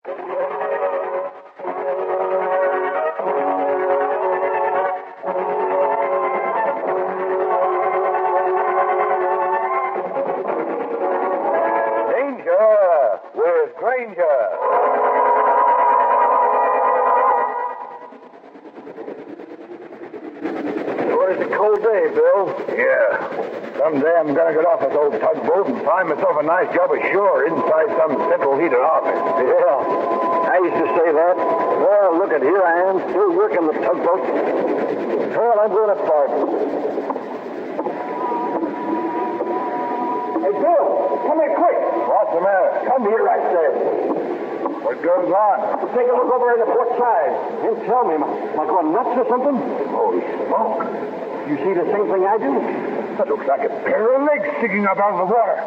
Danger with Granger. It's a cold day, Bill. Yeah. Someday I'm going to get off this old tugboat and find myself a nice job ashore inside some central heated office. Yeah. I used to say that. Well, look at here I am, still working the tugboat. Well, I'm going to part. Hey, Bill, come here quick. What's the matter? Come here, I said. What goes on? Take a look over at the port side. You tell me, am I going nuts or something? Holy smoke. You see the same thing I do? That looks like a pair of legs sticking up out of the water.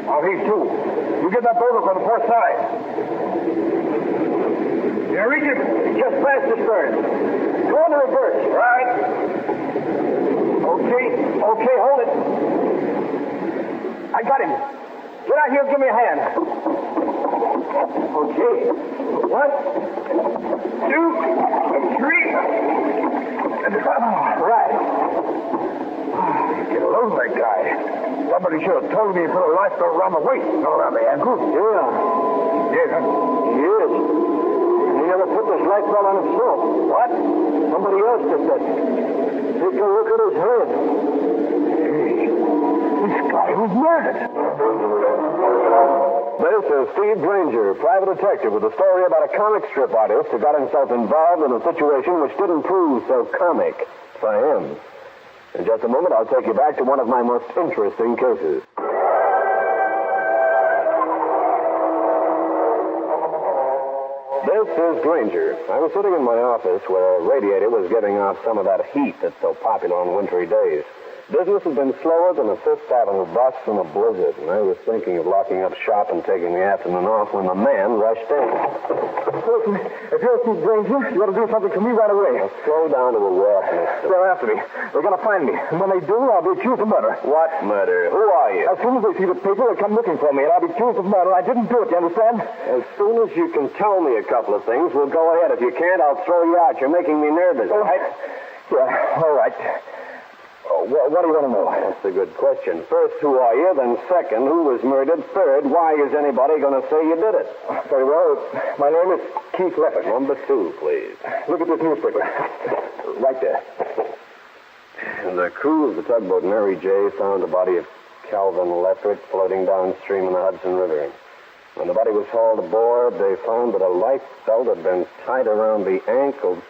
Oh, he's two. You get that boat up on the port side. Yeah, reach it. Just past the stern. Go on the reverse. Right. Okay, hold it. I got him. Get out here and give me a hand. Okay. 1, 2, 3. Right. Get a load of that guy. Somebody should have told me to put a lifebelt around the waist, not around the ankle. Yeah. Yes, huh? He is. He never put this lifebelt on himself. What? Somebody else did that. Take a look at his head. Hey, this guy was murdered. This is Steed, Granger, private detective, with a story about a comic strip artist who got himself involved in a situation which didn't prove so comic for him. In just a moment, I'll take you back to one of my most interesting cases. This is Granger. I was sitting in my office where a radiator was giving off some of that heat that's so popular on wintry days. Business has been slower than a Fifth Avenue bus in a blizzard, and I was thinking of locking up shop and taking the afternoon off when the man rushed in. Listen, if you're Steve Granger, you ought to do something for me right away. Now, slow down to a walk, mister. They're after me. They're going to find me. And when they do, I'll be accused of murder. What murder? Who are you? As soon as they see the paper, they'll come looking for me, and I'll be accused of murder. I didn't do it, you understand? As soon as you can tell me a couple of things, we'll go ahead. If you can't, I'll throw you out. You're making me nervous, right? Yeah, all right. Oh, what do you want to know? That's a good question. First, who are you? Then second, who was murdered? Third, why is anybody going to say you did it? Very well. My name is Keith Leffert. Number 2, please. Look at this newspaper. Right there. And the crew of the tugboat Mary J. found the body of Calvin Leffert floating downstream in the Hudson River. When the body was hauled aboard, they found that a life belt had been tied around the ankles.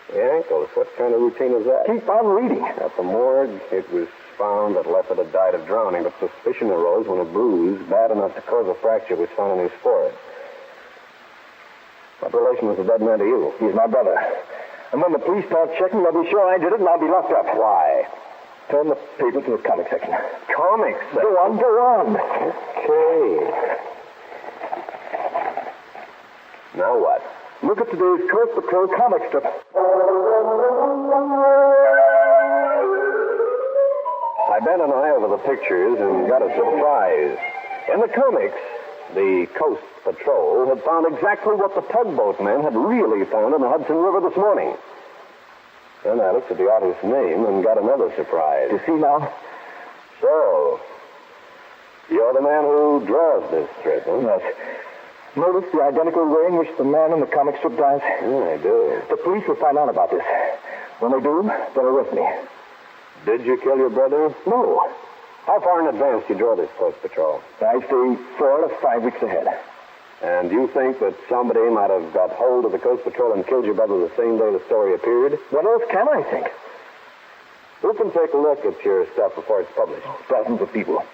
The ankles? What kind of routine is that? Keep on reading. At the morgue, it was found that Leffert had died of drowning, but suspicion arose when a bruise bad enough to cause a fracture was found in his forehead. What relation was the dead man to you? He's my brother. And when the police start checking, they'll be sure I did it and I'll be locked up. Why? Turn the paper to the comic section. Comic section? Go on. Okay. Now what? Look at today's Coast Patrol comic strip. I bent an eye over the pictures and got a surprise. In the comics, the Coast Patrol had found exactly what the tugboat men had really found in the Hudson River this morning. Then I looked at the artist's name and got another surprise. You see now? So, you're the man who draws this strip, huh? Yes. Notice the identical way in which the man in the comic strip dies? Yeah, I do. The police will find out about this. When they do, they'll arrest me. Did you kill your brother? No. How far in advance do you draw this Coast Patrol? I say 4 to 5 weeks ahead. And you think that somebody might have got hold of the Coast Patrol and killed your brother the same day the story appeared? What else can I think? Who can take a look at your stuff before it's published? Dozens of people.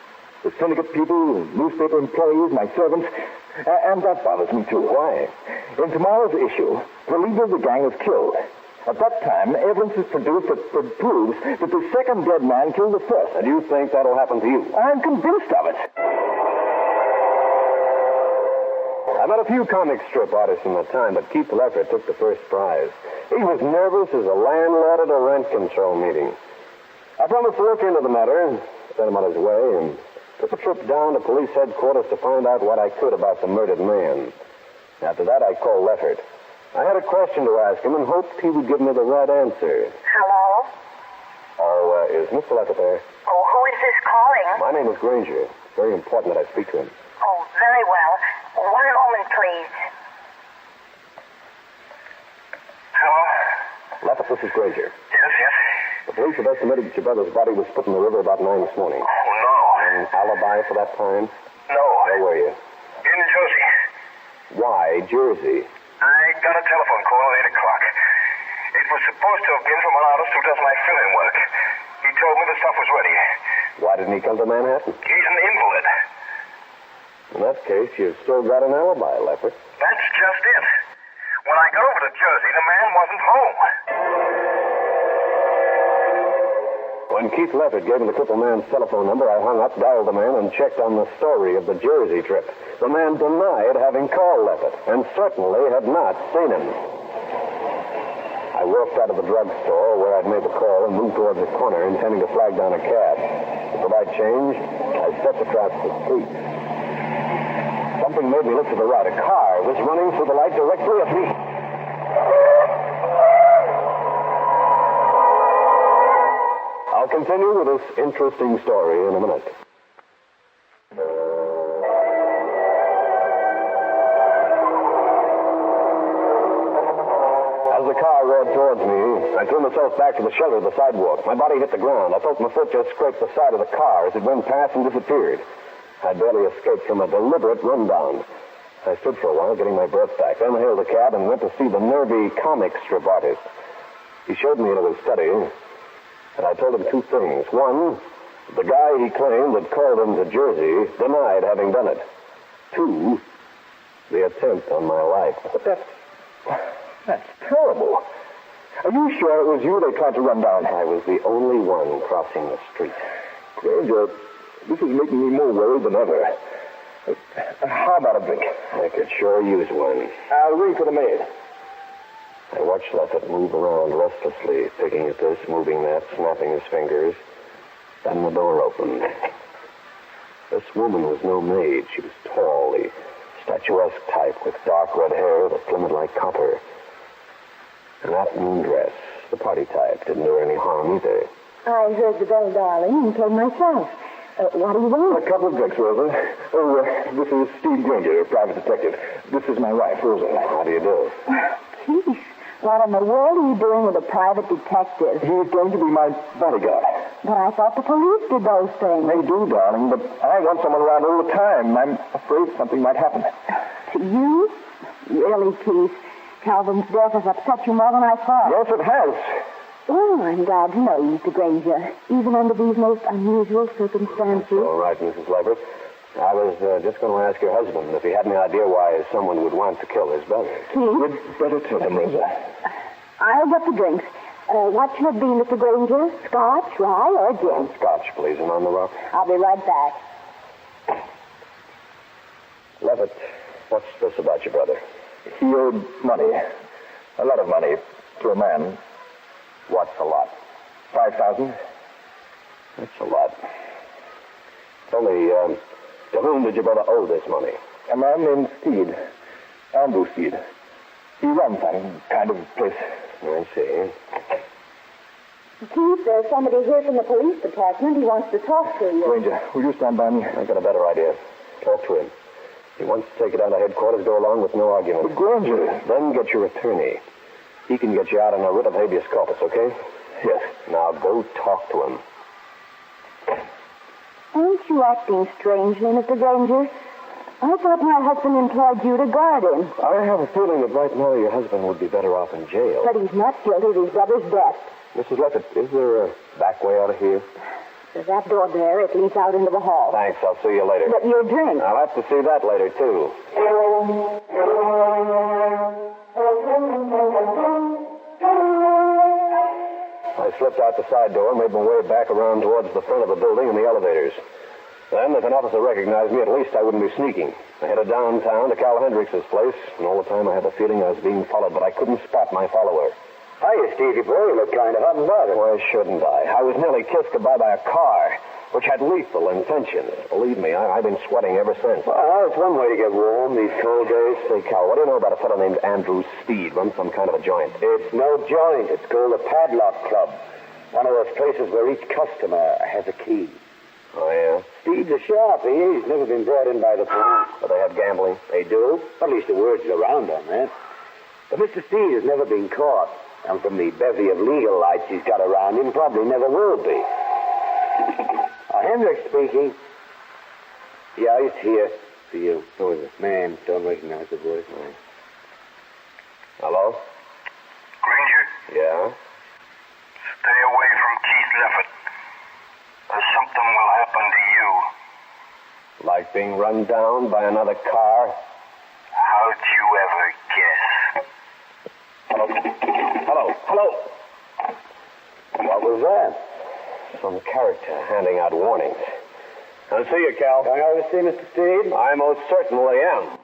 The syndicate people, newspaper employees, my servants, and that bothers me too. Why? In tomorrow's issue, the leader of the gang was killed. At that time, evidence is produced that proves that the second dead man killed the first. And you think that'll happen to you? I'm convinced of it. I met a few comic strip artists in my time, but Keith Leffert took the first prize. He was nervous as a landlord at a rent control meeting. I promised to look into the matter, sent him on his way, and Took a trip down to police headquarters to find out what I could about the murdered man. After that, I called Leffert. I had a question to ask him and hoped he would give me the right answer. Hello? Oh, is Mr. Leffert there? Oh, who is this calling? My name is Granger. It's very important that I speak to him. Oh, very well. 1 moment, please. Hello? Leffert, this is Granger. Yes. The police have estimated that your brother's body was put in the river about 9 this morning. Oh, no. An alibi for that time? No. Where were you? In Jersey. Why, Jersey? I got a telephone call at 8 o'clock. It was supposed to have been from an artist who does my filling work. He told me the stuff was ready. Why didn't he come to Manhattan? He's an invalid. In that case, you've still got an alibi, Leffert. That's just it. When I got over to Jersey, the man wasn't home. When Keith Leffert gave me the crippled man's telephone number, I hung up, dialed the man, and checked on the story of the Jersey trip. The man denied having called Leffert, and certainly had not seen him. I walked out of the drugstore where I'd made the call and moved towards the corner, intending to flag down a cab. To provide change, I stepped across the street. Something made me look to the right. A car was running through the light directly at me. I'll continue with this interesting story in a minute. As the car roared towards me, I threw myself back to the shelter of the sidewalk. My body hit the ground. I felt my foot just scrape the side of the car as it went past and disappeared. I barely escaped from a deliberate rundown. I stood for a while, getting my breath back, then hailed a cab and went to see the nervy comic strip artist. He showed me into his study, and I told him 2 things. One, the guy he claimed had called him to Jersey denied having done it. 2, the attempt on my life. But that's terrible. Are you sure it was you they tried to run down? I was the only one crossing the street. Granger, this is making me more worried than ever. How about a drink? I could sure use one. I'll ring for the maid. I watched Leffert move around restlessly, picking at this, moving that, snapping his fingers. Then the door opened. This woman was no maid. She was tall, the statuesque type, with dark red hair that glimmered like copper. An afternoon dress, the party type, didn't do her any harm either. I heard the bell, darling, and came myself. What do you want? A couple of drinks, Rosa. This is Steed, Granger, a private detective. This is my wife, Rosa. How do you do? Jeez, what in the world are you doing with a private detective? He's going to be my bodyguard. But I thought the police did those things. They do, darling, but I want someone around all the time. I'm afraid something might happen. To you? Really, Keith? Calvin's death has upset you more than I thought. Yes, it has. Well, I'm glad to know you, Mr. Granger, even under these most unusual circumstances. All right, Mrs. Leffert. I was just going to ask your husband if he had any idea why someone would want to kill his brother. Keith? You'd better tell him, Rosa. I'll get the drinks. What should it be, Mr. Granger? Scotch, rye, or gin? Scotch, please, and on the rocks. I'll be right back. Leffert, what's this about your brother? He owed money. A lot of money to a man. What's a lot? 5,000. That's a lot. Tell me, to whom did your brother owe this money? A man named Steed. Andrew Steed. He runs that kind of place. I see. Keith, there's somebody here from the police department. He wants to talk to you. Granger, will you stand by me? I've got a better idea. Talk to him. He wants to take it down to headquarters, go along with no argument. But Granger... Then get your attorney. He can get you out on a writ of habeas corpus, okay? Yes. Now go talk to him. Aren't you acting strangely, Mr. Granger? I thought my husband employed you to guard him. I have a feeling that right now your husband would be better off in jail. But he's not guilty of his brother's death. Mrs. Leffert, is there a back way out of here? There's that door there. It leads out into the hall. Thanks, I'll see you later. But your drink. I'll have to see that later, too. I slipped out the side door and made my way back around towards the front of the building and the elevators. Then, if an officer recognized me, at least I wouldn't be sneaking. I headed downtown to Cal Hendricks' place, and all the time I had the feeling I was being followed, but I couldn't spot my follower. Hiya, Stevie boy. You look kind of hot and bothered. Why shouldn't I? I was nearly kissed goodbye by a car. which had lethal intentions. Believe me, I've been sweating ever since. Well, it's one way to get warm these cold days. Say, Cal, what do you know about a fellow named Andrew Steed? Runs some kind of a joint. It's no joint. It's called a padlock club. One of those places where each customer has a key. Oh, yeah? Steed's a sharp. He's never been brought in by the police. But they have gambling? They do. At least the word's around on that. But Mr. Steed has never been caught. And from the bevy of legal lights he's got around him, probably never will be. Hendricks speaking. Yeah, he's here. For you. Who is it? Man, don't recognize the voice. No. Hello? Granger? Yeah? Stay away from Keith Leffert. Or something will happen to you. Like being run down by another car? How'd you ever guess? Hello? Hello? Hello? What was that? Some character handing out warnings. I'll see you, Cal. Going over to see Mr. Steed? I most certainly am.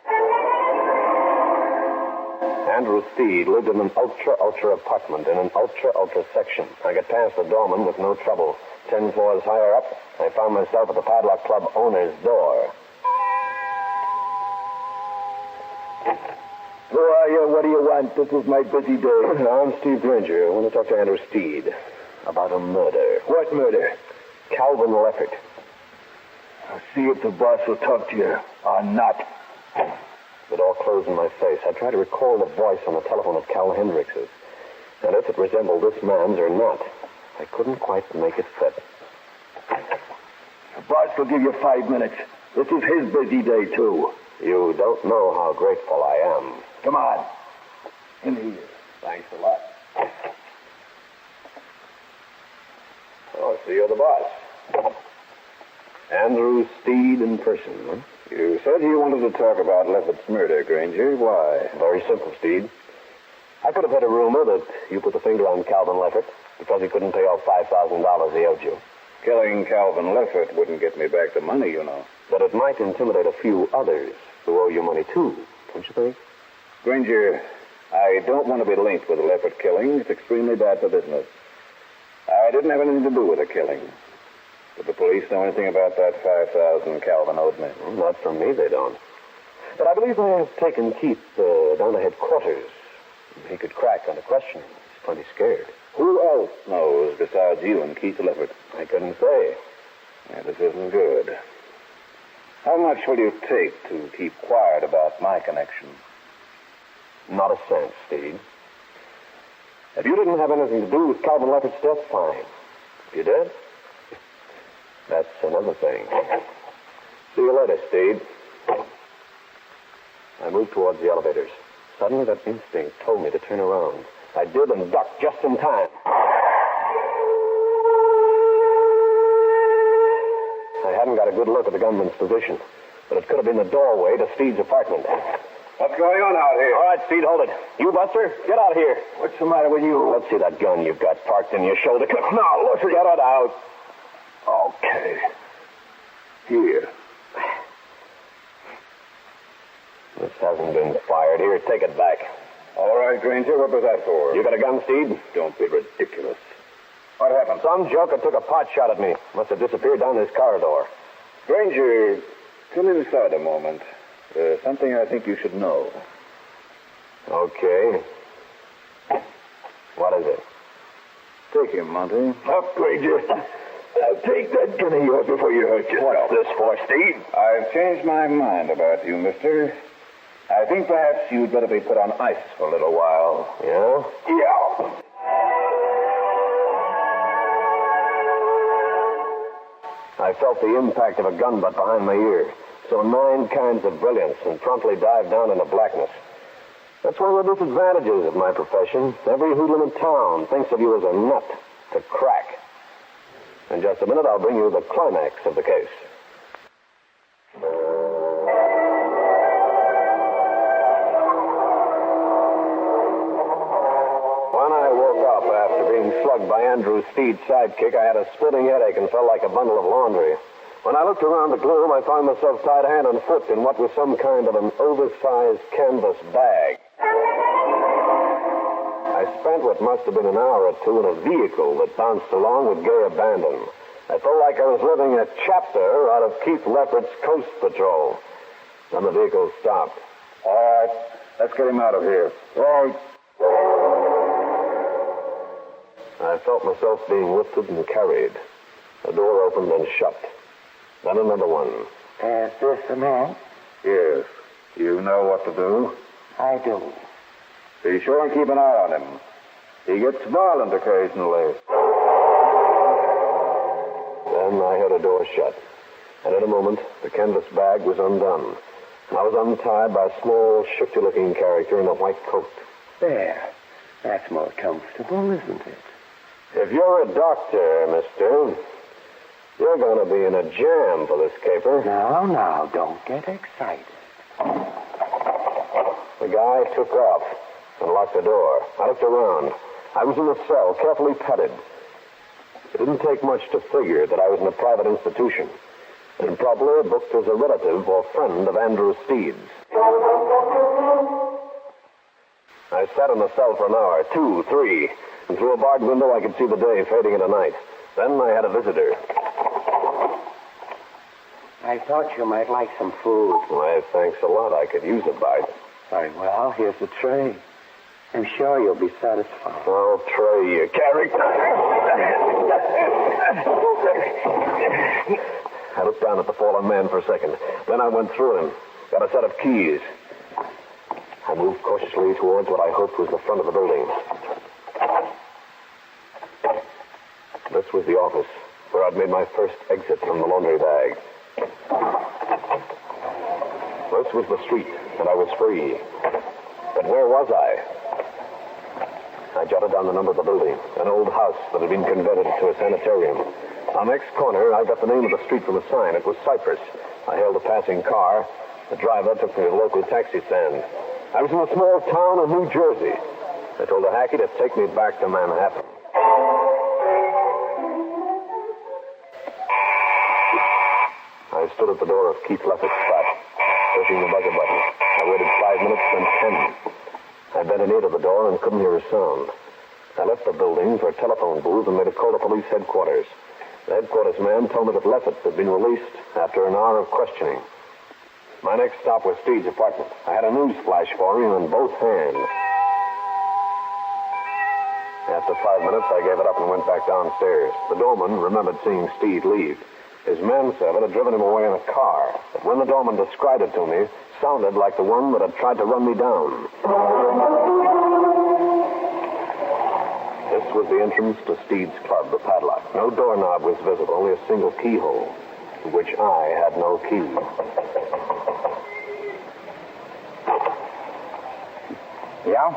Andrew Steed lived in an ultra apartment in an ultra section. I got past the doorman with no trouble. 10 floors higher up, I found myself at the Padlock Club owner's door. Who are you? What do you want? This is my busy day. I'm Steve Granger. I want to talk to Andrew Steed about a murder. What murder? Calvin Leffert. I'll see if the boss will talk to you or not. The door closed in my face. I tried to recall the voice on the telephone of Cal Hendricks's, and if it resembled this man's or not. I couldn't quite make it fit. The boss will give you 5 minutes. This is his busy day, too. You don't know how grateful I am. Come on. In here. Thanks a lot. Oh, so you're the boss. Andrew Steed in person, huh? You said you wanted to talk about Leffert's murder, Granger. Why? Very simple, Steed. I could have had a rumor that you put the finger on Calvin Leffert because he couldn't pay off $5,000 he owed you. Killing Calvin Leffert wouldn't get me back the money, you know. But it might intimidate a few others who owe you money, too, don't you think? Granger, I don't want to be linked with the Leffert killing. It's extremely bad for business. I didn't have anything to do with the killing. Did the police know anything about that $5,000 Calvin owed me? Well, not from me, they don't. But I believe they have taken Keith down to headquarters. He could crack under questioning. He's plenty scared. Who else knows besides you and Keith Leffert? I couldn't say. Yeah, this isn't good. How much will you take to keep quiet about my connection? Not a cent, Steed. If you didn't have anything to do with Calvin Leffert's death, fine. If you did, that's another thing. See you later, Steed. I moved towards the elevators. Suddenly, that instinct told me to turn around. I did and ducked just in time. I hadn't got a good look at the gunman's position, but it could have been the doorway to Steed's apartment. What's going on out here? All right, Steed, hold it. You, Buster, get out of here. What's the matter with you? Let's see that gun you've got parked in your shoulder. Now, look, get it out. Okay. Here. This hasn't been fired. Here, take it back. All right, Granger, what was that for? You got a gun, Steed? Don't be ridiculous. What happened? Some joker took a pot shot at me. Must have disappeared down this corridor. Granger, come inside a moment. There's something I think you should know. Okay. What is it? Take him, Monty. Up, Granger. Take that gun of yours before you hurt yourself. What's this for, Steed? I've changed my mind about you, mister. I think perhaps you'd better be put on ice for a little while. Yeah? Yeah. I felt the impact of a gun butt behind my ear. So 9 kinds of brilliance and promptly dived down into blackness. That's one of the disadvantages of my profession. Every hoodlum in town thinks of you as a nut to crack. In just a minute, I'll bring you the climax of the case. When I woke up after being slugged by Andrew Steed's sidekick, I had a splitting headache and felt like a bundle of laundry. When I looked around the gloom, I found myself tied hand and foot in what was some kind of an oversized canvas bag. I spent what must have been an hour or two in a vehicle that bounced along with gay abandon. I felt like I was living a chapter out of Keith Leffert's Coast Patrol. Then the vehicle stopped. All right, let's get him out of here. Right. I felt myself being lifted and carried. The door opened and shut. Then another one. Is this the man? Yes. You know what to do. I do. Be sure and keep an eye on him. He gets violent occasionally. Then I heard a door shut. And in a moment, the canvas bag was undone. And I was untied by a small, shifty-looking character in a white coat. There. That's more comfortable, isn't it? If you're a doctor, mister, you're going to be in a jam for this caper. Now, don't get excited. The guy took off and locked the door. I looked around. I was in a cell, carefully padded. It didn't take much to figure that I was in a private institution, and probably booked as a relative or friend of Andrew Steed's. I sat in the cell for an hour, 2, 3, and through a barred window I could see the day fading into night. Then I had a visitor. I thought you might like some food. Why, thanks a lot. I could use a bite. Very well, here's the tray. I'm sure you'll be satisfied. Oh, Trey, you character. I looked down at the fallen man for a second. Then I went through him. Got a set of keys. I moved cautiously towards what I hoped was the front of the building. This was the office, where I'd made my first exit from the laundry bag. This was the street, and I was free. But where was I? I jotted down the number of the building, an old house that had been converted to a sanitarium. On the next corner, I got the name of the street from the sign. It was Cypress. I hailed a passing car. The driver took me to the local taxi stand. I was in a small town of New Jersey. I told a hacky to take me back to Manhattan. I stood at the door of Keith Leffert's flat, pushing the buzzer button. I waited 5 minutes, then 10. I bent an ear to the door and couldn't hear a sound. I left the building for a telephone booth and made a call to police headquarters. The headquarters man told me that Leffert had been released after an hour of questioning. My next stop was Steed's apartment. I had a news flash for him in both hands. After 5 minutes, I gave it up and went back downstairs. The doorman remembered seeing Steed leave. His manservant had driven him away in a car, but when the doorman described it to me, it sounded like the one that had tried to run me down. This was the entrance to Steed's club, the padlock. No doorknob was visible, only a single keyhole, to which I had no key. Yeah?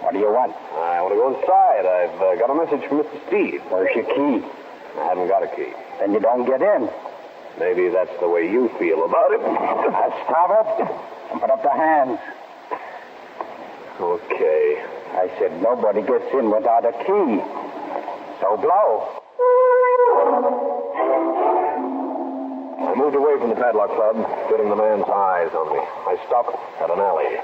What do you want? I want to go inside. I've got a message from Mr. Steed. Where's your key? I haven't got a key. Then you don't get in. Maybe that's the way you feel about it. Stop it and put up the hands. Okay. I said nobody gets in without a key. So blow. I moved away from the padlock club, getting the man's eyes on me. I stopped at an alley.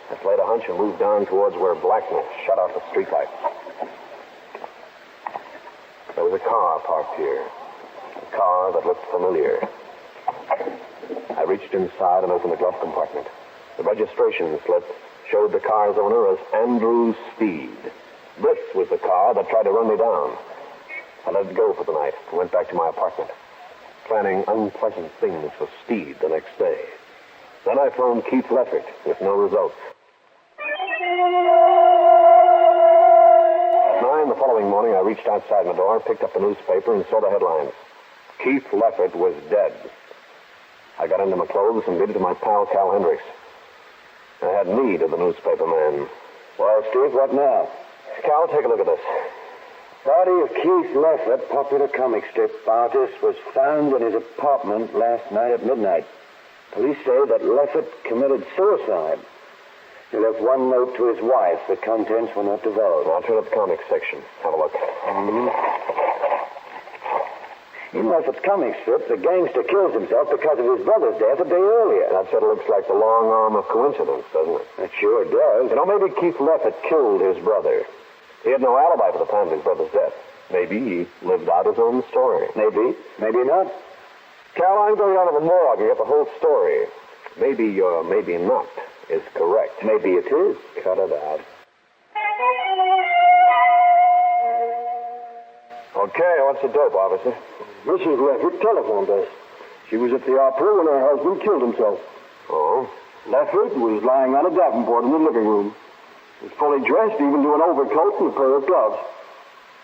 I played a hunch and moved down towards where blackness shut out the streetlights. There was a car parked here. A car that looked familiar. I reached inside and opened the glove compartment. The registration slip showed the car's owner as Andrew Steed. This was the car that tried to run me down. I let it go for the night and went back to my apartment, planning unpleasant things for Steed the next day. Then I phoned Keith Leffert with no results. At 9 the following morning, I reached outside my door, picked up the newspaper, and saw the headlines. Keith Leffert was dead. I got into my clothes and bid to my pal Cal Hendricks. I had need of the newspaper man. Well, Steve, what now? Cal, take a look at this. Body of Keith Leffert, popular comic strip artist, was found in his apartment last night at midnight. Police say that Leffert committed suicide. He left one note to his wife. The contents were not divulged. I'll turn to the comics section. Have a look. In Leffert's comic strip, the gangster kills himself because of his brother's death a day earlier. That sort of looks like the long arm of coincidence, doesn't it? It sure does. You know, maybe Keith Leffert killed his brother. He had no alibi for the time of his brother's death. Maybe he lived out his own story. Maybe. Maybe not. Cal, I'm going down to the morgue and get the whole story. Maybe your maybe not is correct. Maybe it is. Cut it out. Okay, what's the dope, officer? Mrs. Leffert telephoned us. She was at the opera when her husband killed himself. Oh? Leffert was lying on a davenport in the living room. He was fully dressed, even to an overcoat and a pair of gloves.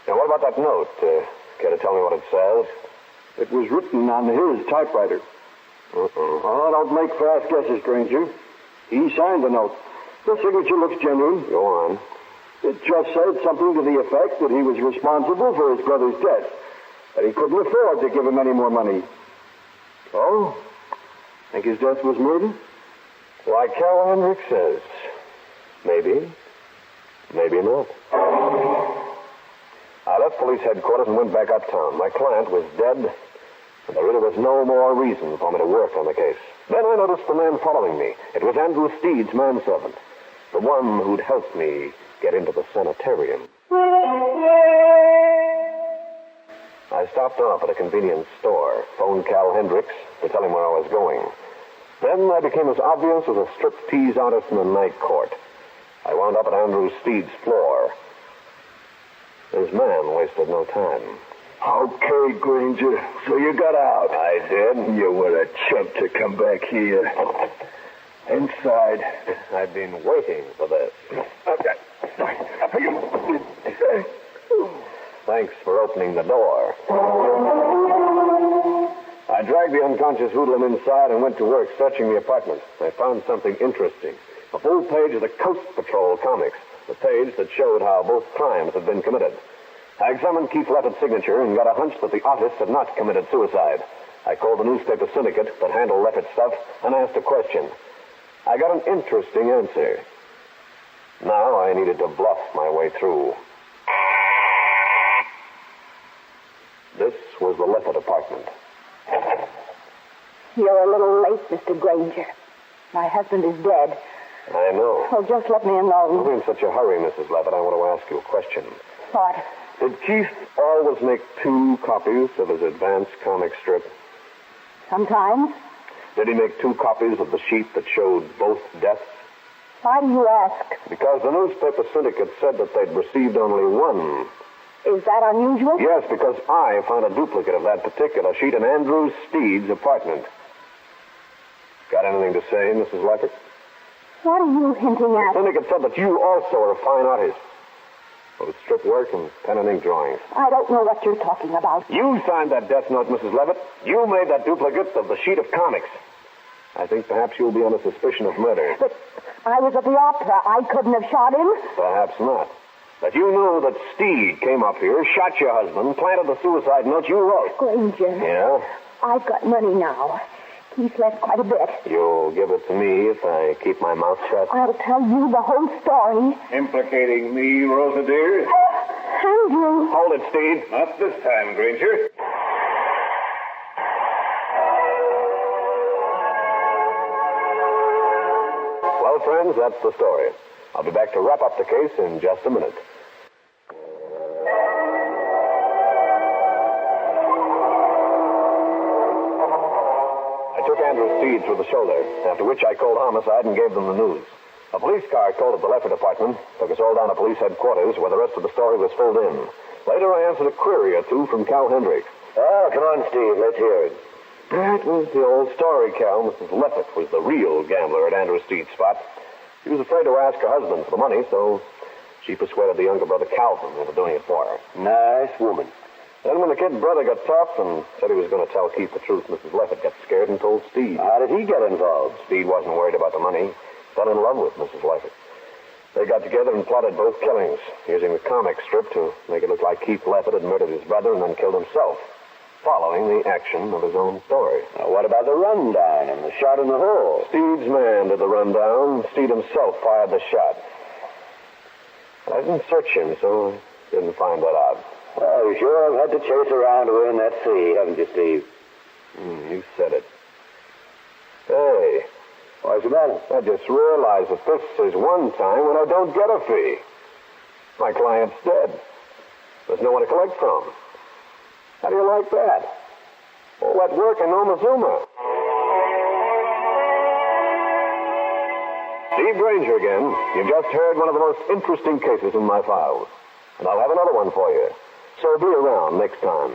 Now, what about that note? Care to tell me what it says? It was written on his typewriter. Oh, don't make fast guesses, Granger. He signed the note. The signature looks genuine. Go on. It just said something to the effect that he was responsible for his brother's death, that he couldn't afford to give him any more money. Oh? Think his death was murder? Like Cal Hendricks says. Maybe. Maybe not. I left police headquarters and went back uptown. My client was dead, and there really was no more reason for me to work on the case. Then I noticed the man following me. It was Andrew Steed's manservant, the one who'd helped me get into the sanitarium. I stopped off at a convenience store, phoned Cal Hendricks to tell him where I was going. Then I became as obvious as a striptease artist in a night court. I wound up at Andrew Steed's floor. His man wasted no time. Okay, Granger. So you got out. I did. You were a chump to come back here. Inside. I've been waiting for this. Thanks for opening the door. I dragged the unconscious hoodlum inside and went to work searching the apartment. I found something interesting. A full page of the Coast Patrol comics. The page that showed how both crimes had been committed. I examined Keith Leffert's signature and got a hunch that the artist had not committed suicide. I called the newspaper syndicate that handled Leffert's stuff and asked a question. I got an interesting answer. Now I needed to bluff my way through. This was the Leffert apartment. You're a little late, Mr. Granger. My husband is dead. I know. Oh, just let me alone. Don't be in such a hurry, Mrs. Leffert. I want to ask you a question. What? Did Keith always make 2 copies of his advance comic strip? Sometimes. Did he make 2 copies of the sheet that showed both deaths? Why do you ask? Because the newspaper syndicate said that they'd received only 1. Is that unusual? Yes, because I found a duplicate of that particular sheet in Andrew Steed's apartment. Got anything to say, Mrs. Leffert? What are you hinting at? The syndicate said that you also are a fine artist. With strip work and pen and ink drawings. I don't know what you're talking about. You signed that death note, Mrs. Leffert. You made that duplicate of the sheet of comics. I think perhaps you'll be under suspicion of murder. But I was at the opera. I couldn't have shot him. Perhaps not. But you knew that Steed came up here, shot your husband, planted the suicide note you wrote. Granger. Yeah? I've got money now. He's left quite a bit. You'll give it to me if I keep my mouth shut? I'll tell you the whole story. Implicating me, Rosa dear? Andrew. Hold it, Steed. Not this time, Granger. Well, friends, that's the story. I'll be back to wrap up the case in just a minute. I took Andrew Steed through the shoulder, after which I called homicide and gave them the news. A police car called at the Leffert apartment, took us all down to police headquarters, where the rest of the story was filled in. Later, I answered a query or 2 from Cal Hendricks. Oh, come on, Steve. Let's hear it. That was the old story, Cal. Mrs. Leffert was the real gambler at Andrew Steed's spot. She was afraid to ask her husband for the money, so she persuaded the younger brother Calvin into doing it for her. Nice woman. Then when the kid brother got tough and said he was going to tell Keith the truth, Mrs. Leffert got scared and told Steed. How did he get involved? Steed wasn't worried about the money. He fell in love with Mrs. Leffert. They got together and plotted both killings, using the comic strip to make it look like Keith Leffert had murdered his brother and then killed himself, following the action of his own story. Now, what about the rundown and the shot in the hole? Steed's man did the rundown. Steed himself fired the shot. I didn't search him, so I didn't find that out. Well, you sure have had to chase around to earn that fee, haven't you, Steve? You said it. Hey, what's the matter? I just realized that this is one time when I don't get a fee. My client's dead. There's no one to collect from. How do you like that? All that work in Omazuma. Steve Granger again. You just heard one of the most interesting cases in my files. And I'll have another one for you. So be around next time.